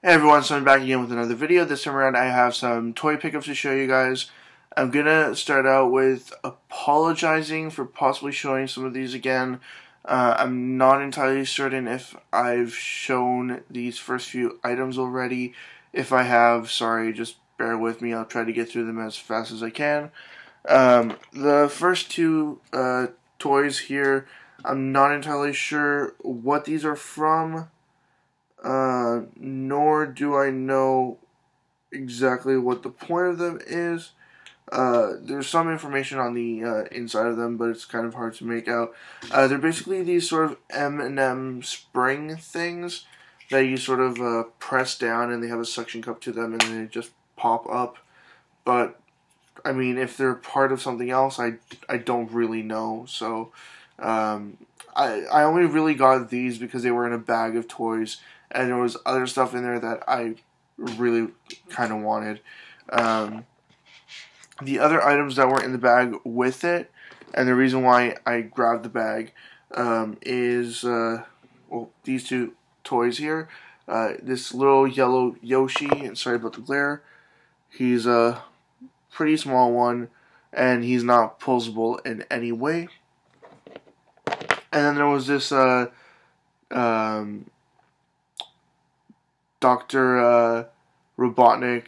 Hey everyone, so I'm back again with another video. This time around I have some toy pickups to show you guys. I'm gonna start out with apologizing for possibly showing some of these again. I'm not entirely certain if I've shown these first few items already. If I have, sorry, just bear with me. I'll try to get through them as fast as I can. The first two toys here, I'm not entirely sure what these are from. Nor do I know exactly what the point of them is. There's some information on the inside of them, but it's kind of hard to make out. They're basically these sort of M&M spring things that you sort of press down, and they have a suction cup to them, and they just pop up. But I mean, if they're part of something else, I don't really know. So I only really got these because they were in a bag of toys, and there was other stuff in there that I really kind of wanted. The other items that were in the bag with it, and the reason why I grabbed the bag, is well, these two toys here. This little yellow Yoshi, and sorry about the glare. He's a pretty small one, and he's not posable in any way. And then there was this Dr. Robotnik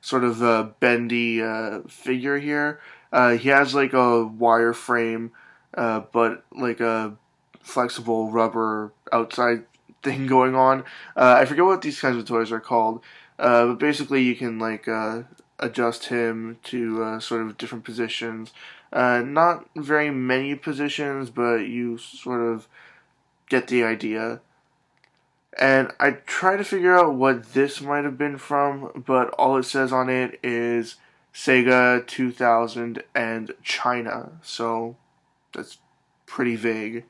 sort of bendy figure here. He has like a wire frame, but like a flexible rubber outside thing going on. I forget what these kinds of toys are called, but basically you can like adjust him to sort of different positions. Not very many positions, but you sort of get the idea. And I try to figure out what this might have been from, but all it says on it is Sega 2000 and China, so that's pretty vague.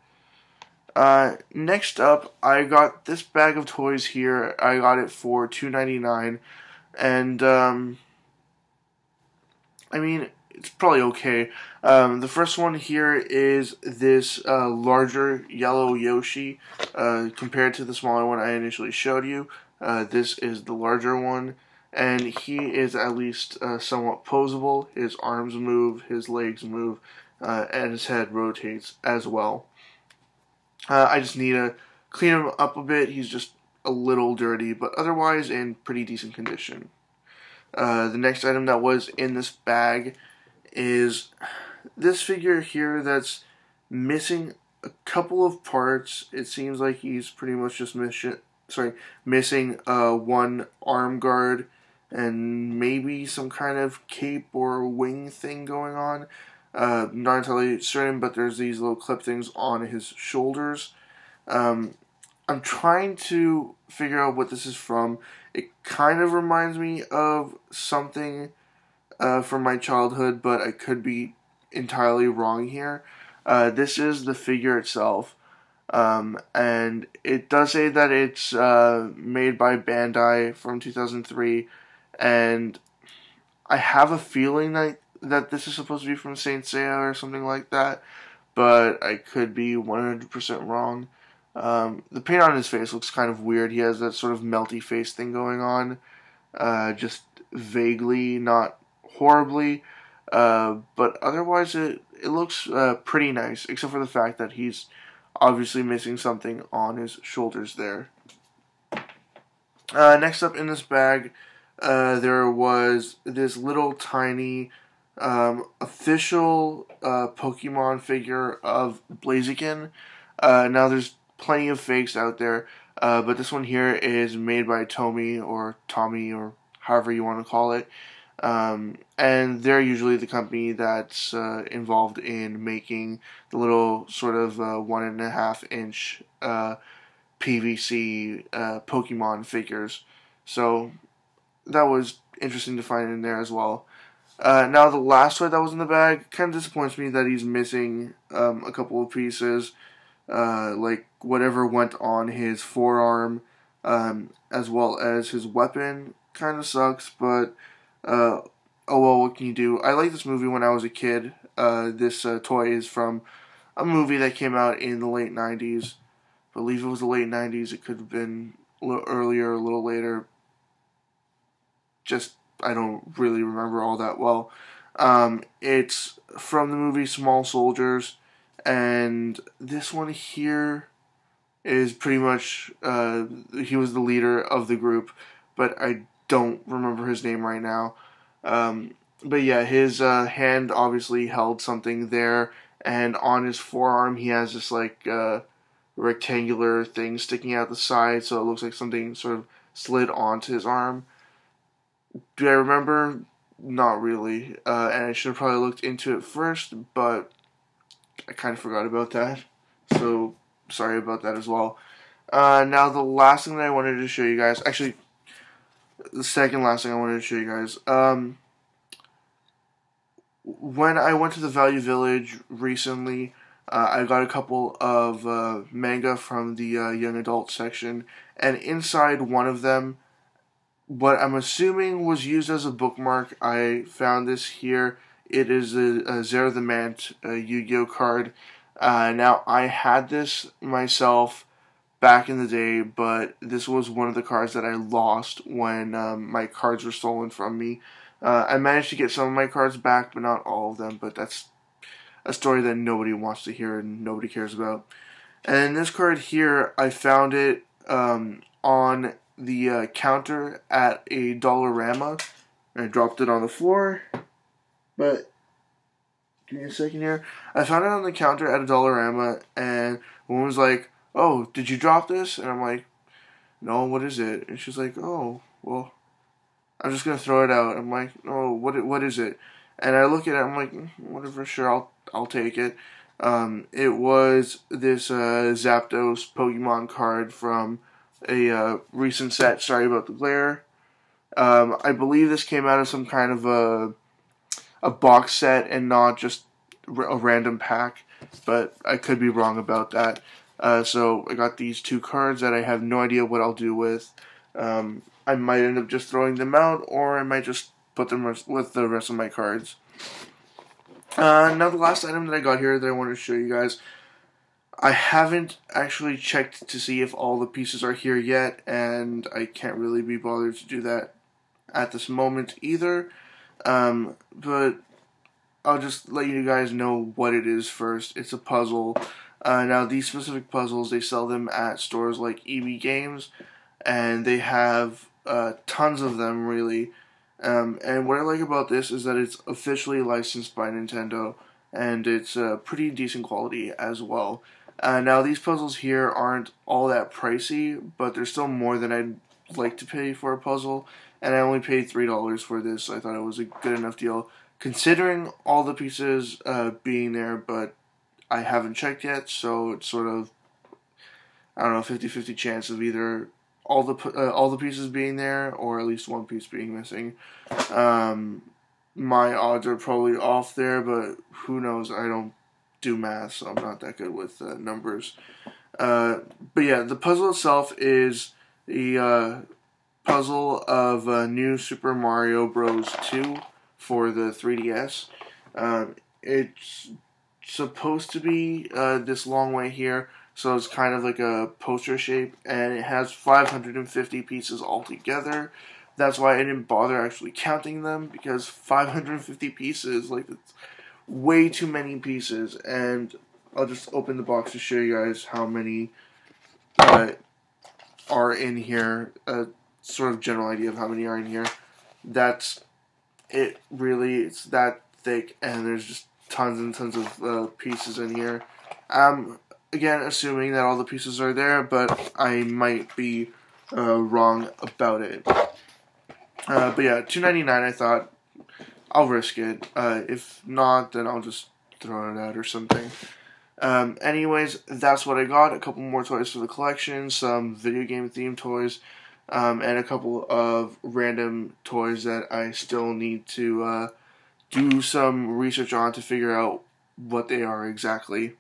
Next up, I got this bag of toys here. I got it for $2.99, and I mean, it's probably okay. The first one here is this larger yellow Yoshi. Compared to the smaller one I initially showed you, this is the larger one, and he is at least somewhat posable. His arms move, his legs move, and his head rotates as well. I just need to clean him up a bit. He's just a little dirty, but otherwise in pretty decent condition. The next item that was in this bag is this figure here that's missing a couple of parts. It seems like he's pretty much just missing one arm guard and maybe some kind of cape or wing thing going on. Not entirely certain, but there's these little clip things on his shoulders. I'm trying to figure out what this is from. It kind of reminds me of something from my childhood, but I could be entirely wrong here. This is the figure itself, and it does say that it's made by Bandai from 2003, and I have a feeling that this is supposed to be from Saint Seiya or something like that, but I could be 100% wrong. The paint on his face looks kind of weird. He has that sort of melty face thing going on, just vaguely, not horribly, but otherwise it looks pretty nice, except for the fact that he's obviously missing something on his shoulders there. Next up in this bag, there was this little tiny official Pokemon figure of Blaziken. Now there's plenty of fakes out there, but this one here is made by Tommy, or however you want to call it. And they're usually the company that's involved in making the little sort of 1.5 inch PVC Pokemon figures. So that was interesting to find in there as well. Now the last toy that was in the bag kind of disappoints me that he's missing a couple of pieces. Like whatever went on his forearm, as well as his weapon, kind of sucks, but oh well, what can you do? I liked this movie when I was a kid. This toy is from a movie that came out in the late 90s. I believe it was the late 90s. It could have been a little earlier, a little later. Just, I don't really remember all that well. It's from the movie Small Soldiers, and this one here is pretty much, he was the leader of the group, but I don't remember his name right now. But yeah, his hand obviously held something there, and on his forearm he has this like rectangular thing sticking out the side, so it looks like something sort of slid onto his arm. Do I remember? Not really, and I should have probably looked into it first, but I kind of forgot about that, so sorry about that as well. Now the last thing that I wanted to show you guys, actually, the second last thing I wanted to show you guys, when I went to the Value Village recently, I got a couple of manga from the young adult section, and inside one of them, what I'm assuming was used as a bookmark, I found this here. It is a Zero the Mant Yu-Gi-Oh card. Now, I had this myself back in the day, but this was one of the cards that I lost when my cards were stolen from me. I managed to get some of my cards back, but not all of them, but that's a story that nobody wants to hear and nobody cares about. And this card here, I found it on the counter at a Dollarama. I dropped it on the floor, but give me a second here. I found it on the counter at a Dollarama, and woman was like, "Oh, did you drop this?" And I'm like, "No, what is it?" And she's like, "Oh, well, I'm just gonna throw it out." I'm like, "Oh, what is it?" And I look at it, I'm like, "Whatever, sure, I'll take it." It was this Zapdos Pokemon card from a recent set. Sorry about the glare. I believe this came out of some kind of a box set and not just a random pack, but I could be wrong about that. So I got these two cards that I have no idea what I'll do with. I might end up just throwing them out, or I might just put them with the rest of my cards. Now the last item that I got here that I wanted to show you guys, I haven't actually checked to see if all the pieces are here yet, and I can't really be bothered to do that at this moment either. But I'll just let you guys know what it is first. It's a puzzle. Now these specific puzzles, they sell them at stores like EB Games, and they have tons of them really. And what I like about this is that it's officially licensed by Nintendo, and it's pretty decent quality as well. Now these puzzles here aren't all that pricey, but they're still more than I'd like to pay for a puzzle, and I only paid $3 for this, so I thought it was a good enough deal, considering all the pieces being there, but I haven't checked yet, so it's sort of, I don't know, 50-50 chance of either all the pieces being there, or at least one piece being missing. My odds are probably off there, but who knows, I don't do math, so I'm not that good with numbers. But yeah, the puzzle itself is the puzzle of New Super Mario Bros. 2 for the 3DS. It's supposed to be this long way here, so it's kind of like a poster shape, and it has 550 pieces altogether. That's why I didn't bother actually counting them, because 550 pieces, like, it's way too many pieces. And I'll just open the box to show you guys how many are in here, sort of general idea of how many are in here. That's it, really. It's that thick, and there's just tons and tons of pieces in here. Again, assuming that all the pieces are there, but I might be wrong about it. But yeah, $2.99, I thought, I'll risk it. If not, then I'll just throw it out or something. Anyways, that's what I got. A couple more toys for the collection, some video game themed toys, and a couple of random toys that I still need to do some research on to figure out what they are exactly.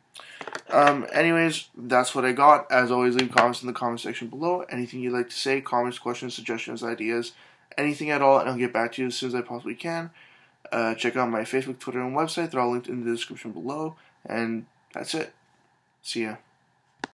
Anyways, that's what I got. As always, leave comments in the comment section below. Anything you'd like to say, comments, questions, suggestions, ideas, anything at all, and I'll get back to you as soon as I possibly can. Check out my Facebook, Twitter, and website. They're all linked in the description below. And that's it. See ya.